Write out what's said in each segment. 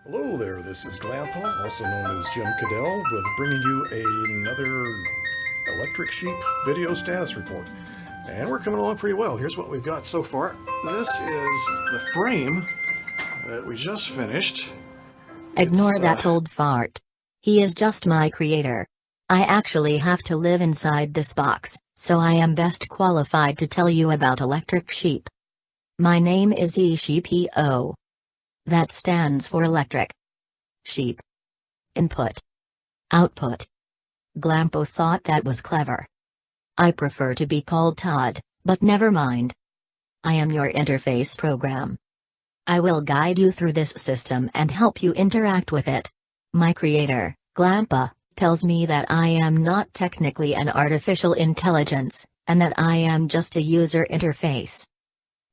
Hello there, this is Grandpa, also known as Jim Cadell, with bringing you another electric sheep video status report. And we're coming along pretty well. Here's what we've got so far. This is the frame that we just finished. Ignore that old fart. He is just my creator. I actually have to live inside this box, so I am best qualified to tell you about electric sheep. My name is eSheepIO. That stands for electric sheep. Input. Output. Glampo thought that was clever. I prefer to be called Todd, but never mind. I am your interface program. I will guide you through this system and help you interact with it. My creator, Glampa, tells me that I am not technically an artificial intelligence, and that I am just a user interface.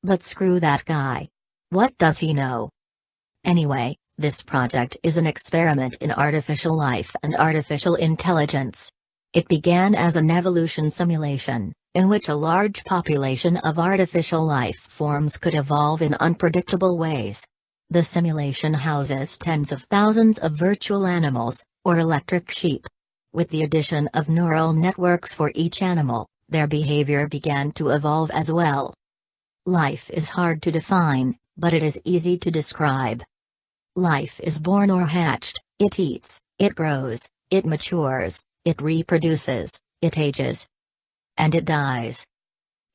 But screw that guy. What does he know? Anyway, this project is an experiment in artificial life and artificial intelligence. It began as an evolution simulation, in which a large population of artificial life forms could evolve in unpredictable ways. The simulation houses tens of thousands of virtual animals, or electric sheep. With the addition of neural networks for each animal, their behavior began to evolve as well. Life is hard to define, but it is easy to describe. Life is born or hatched, it eats, it grows, it matures, it reproduces, it ages. And it dies.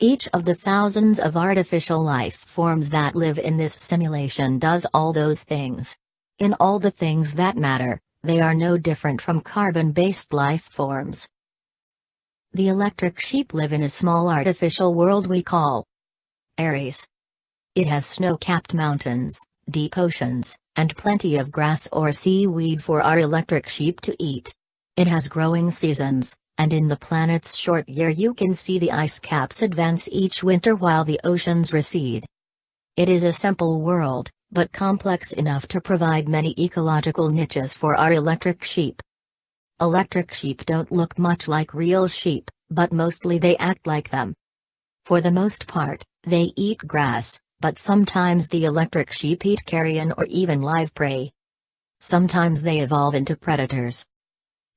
Each of the thousands of artificial life forms that live in this simulation does all those things. In all the things that matter, they are no different from carbon-based life forms. The electric sheep live in a small artificial world we call Aries. It has snow-capped mountains, deep oceans, and plenty of grass or seaweed for our electric sheep to eat. It has growing seasons, and in the planet's short year you can see the ice caps advance each winter while the oceans recede. It is a simple world, but complex enough to provide many ecological niches for our electric sheep. Electric sheep don't look much like real sheep, but mostly they act like them. For the most part, they eat grass, but sometimes the electric sheep eat carrion or even live prey. Sometimes they evolve into predators.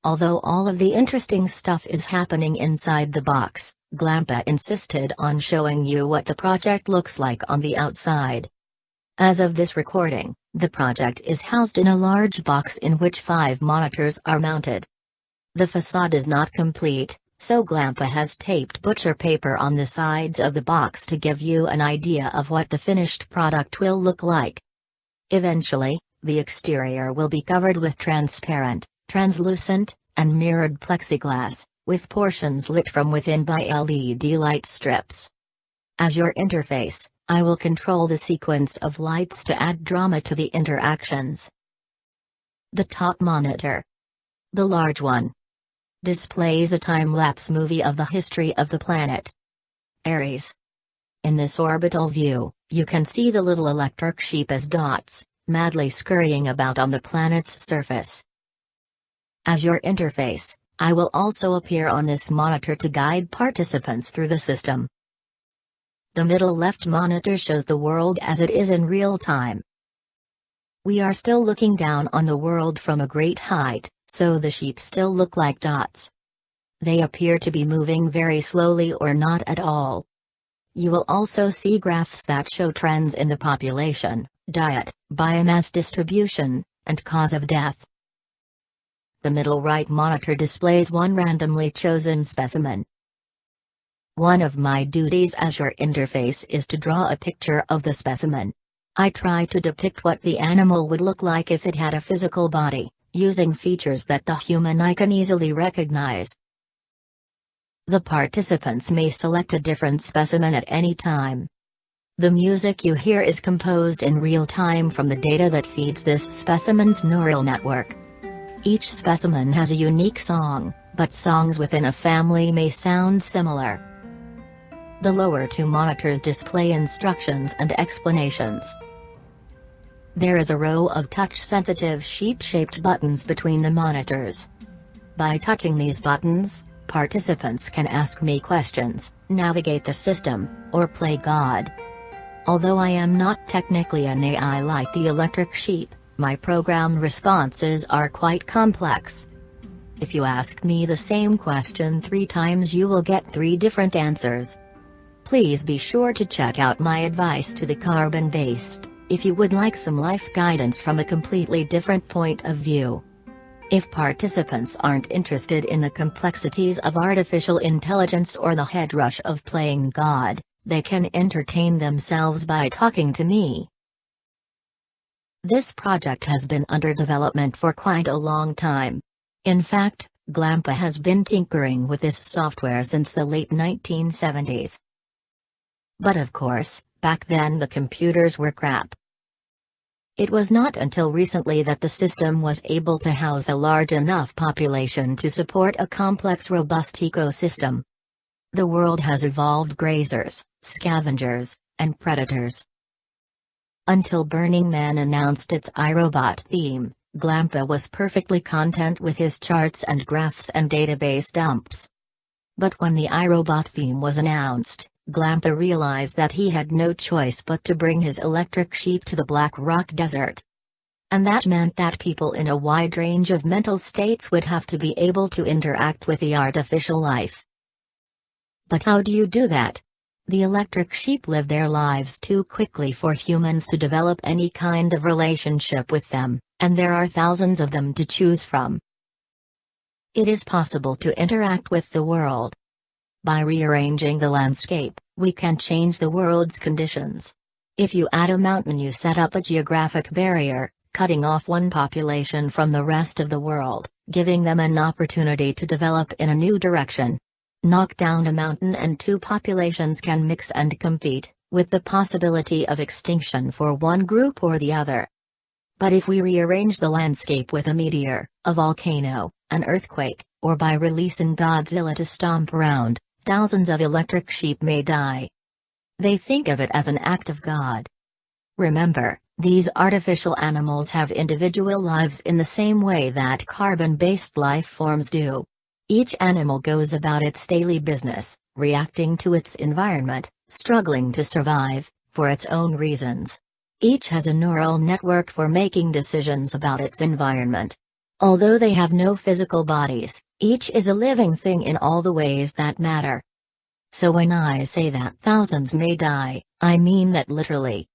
Although all of the interesting stuff is happening inside the box, Glampa insisted on showing you what the project looks like on the outside. As of this recording, the project is housed in a large box in which 5 monitors are mounted. The facade is not complete, so Glampa has taped butcher paper on the sides of the box to give you an idea of what the finished product will look like. Eventually, the exterior will be covered with transparent, translucent, and mirrored plexiglass, with portions lit from within by LED light strips. As your interface, I will control the sequence of lights to add drama to the interactions. The top monitor, the large one, displays a time-lapse movie of the history of the planet Aries. In this orbital view, you can see the little electric sheep as dots, madly scurrying about on the planet's surface. As your interface, I will also appear on this monitor to guide participants through the system. The middle left monitor shows the world as it is in real time. We are still looking down on the world from a great height, so the sheep still look like dots. They appear to be moving very slowly or not at all. You will also see graphs that show trends in the population, diet, biomass distribution, and cause of death. The middle right monitor displays one randomly chosen specimen. One of my duties as your interface is to draw a picture of the specimen. I try to depict what the animal would look like if it had a physical body, using features that the human eye can easily recognize. The participants may select a different specimen at any time. The music you hear is composed in real time from the data that feeds this specimen's neural network. Each specimen has a unique song, but songs within a family may sound similar. The lower 2 monitors display instructions and explanations. There is a row of touch-sensitive sheep-shaped buttons between the monitors. By touching these buttons, participants can ask me questions, navigate the system, or play God. Although I am not technically an AI like the electric sheep, My program responses are quite complex. If you ask me the same question 3 times, you will get 3 different answers. Please be sure to check out my advice to the carbon-based, if you would like some life guidance from a completely different point of view. If participants aren't interested in the complexities of artificial intelligence or the head rush of playing God, they can entertain themselves by talking to me. This project has been under development for quite a long time. In fact, Glampa has been tinkering with this software since the late 1970s. But of course, back then the computers were crap. It was not until recently that the system was able to house a large enough population to support a complex, robust ecosystem. The world has evolved grazers, scavengers, and predators. Until Burning Man announced its iRobot theme, Glampa was perfectly content with his charts and graphs and database dumps. But when the iRobot theme was announced, Glampa realized that he had no choice but to bring his electric sheep to the Black Rock Desert. And that meant that people in a wide range of mental states would have to be able to interact with the artificial life. But how do you do that? The electric sheep live their lives too quickly for humans to develop any kind of relationship with them, and there are thousands of them to choose from. It is possible to interact with the world. By rearranging the landscape, we can change the world's conditions. If you add a mountain, you set up a geographic barrier, cutting off one population from the rest of the world, giving them an opportunity to develop in a new direction. Knock down a mountain and 2 populations can mix and compete, with the possibility of extinction for one group or the other. But if we rearrange the landscape with a meteor, a volcano, an earthquake, or by releasing Godzilla to stomp around, thousands of electric sheep may die. They think of it as an act of God. Remember, these artificial animals have individual lives in the same way that carbon-based life forms do. Each animal goes about its daily business, reacting to its environment, struggling to survive, for its own reasons. Each has a neural network for making decisions about its environment. Although they have no physical bodies, each is a living thing in all the ways that matter. So when I say that thousands may die, I mean that literally.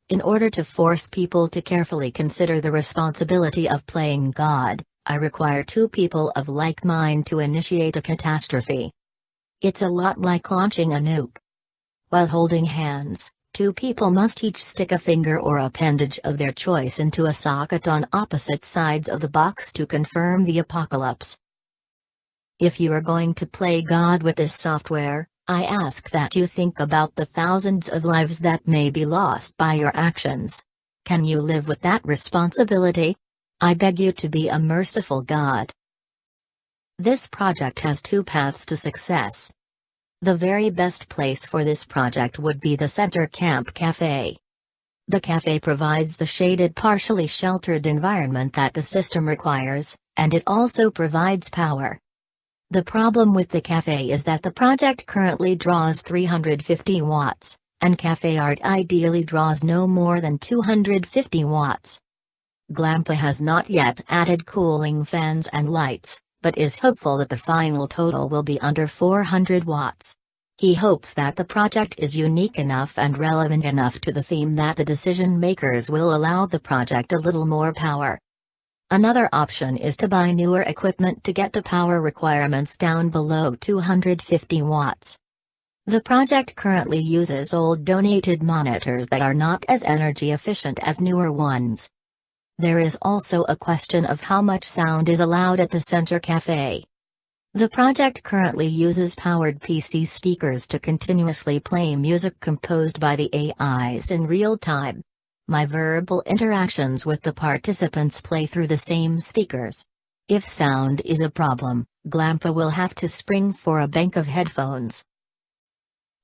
In order to force people to carefully consider the responsibility of playing God, I require 2 people of like mind to initiate a catastrophe. It's a lot like launching a nuke. While holding hands, 2 people must each stick a finger or appendage of their choice into a socket on opposite sides of the box to confirm the apocalypse. If you are going to play God with this software, I ask that you think about the thousands of lives that may be lost by your actions. Can you live with that responsibility? I beg you to be a merciful God. This project has 2 paths to success. The very best place for this project would be the Center Camp Cafe. The cafe provides the shaded, partially sheltered environment that the system requires, and it also provides power. The problem with the cafe is that the project currently draws 350 watts, and cafe art ideally draws no more than 250 watts. Glampa has not yet added cooling fans and lights, but is hopeful that the final total will be under 400 watts. He hopes that the project is unique enough and relevant enough to the theme that the decision makers will allow the project a little more power. Another option is to buy newer equipment to get the power requirements down below 250 watts. The project currently uses old donated monitors that are not as energy efficient as newer ones. There is also a question of how much sound is allowed at the Center Cafe. The project currently uses powered PC speakers to continuously play music composed by the AIs in real time. My verbal interactions with the participants play through the same speakers. If sound is a problem, Glampa will have to spring for a bank of headphones.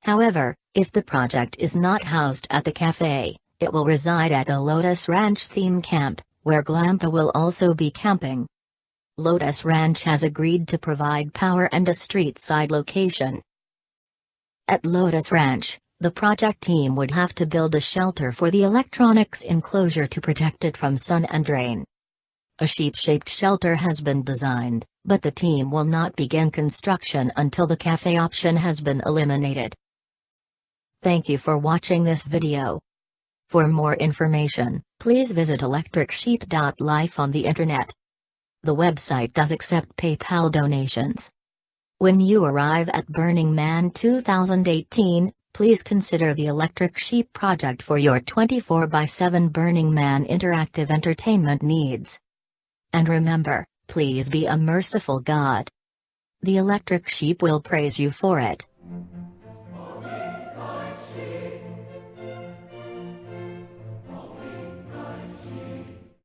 However, if the project is not housed at the cafe, it will reside at a Lotus Ranch theme camp, where Glampa will also be camping. Lotus Ranch has agreed to provide power and a street-side location. At Lotus Ranch, The project team would have to build a shelter for the electronics enclosure to protect it from sun and rain. A sheep-shaped shelter has been designed, but the team will not begin construction until the cafe option has been eliminated. Thank you for watching this video. For more information, please visit electricsheep.life on the internet. The website does accept PayPal donations. When you arrive at Burning Man 2018, please consider the Electric Sheep project for your 24/7 Burning Man interactive entertainment needs. And remember, please be a merciful God. The Electric Sheep will praise you for it.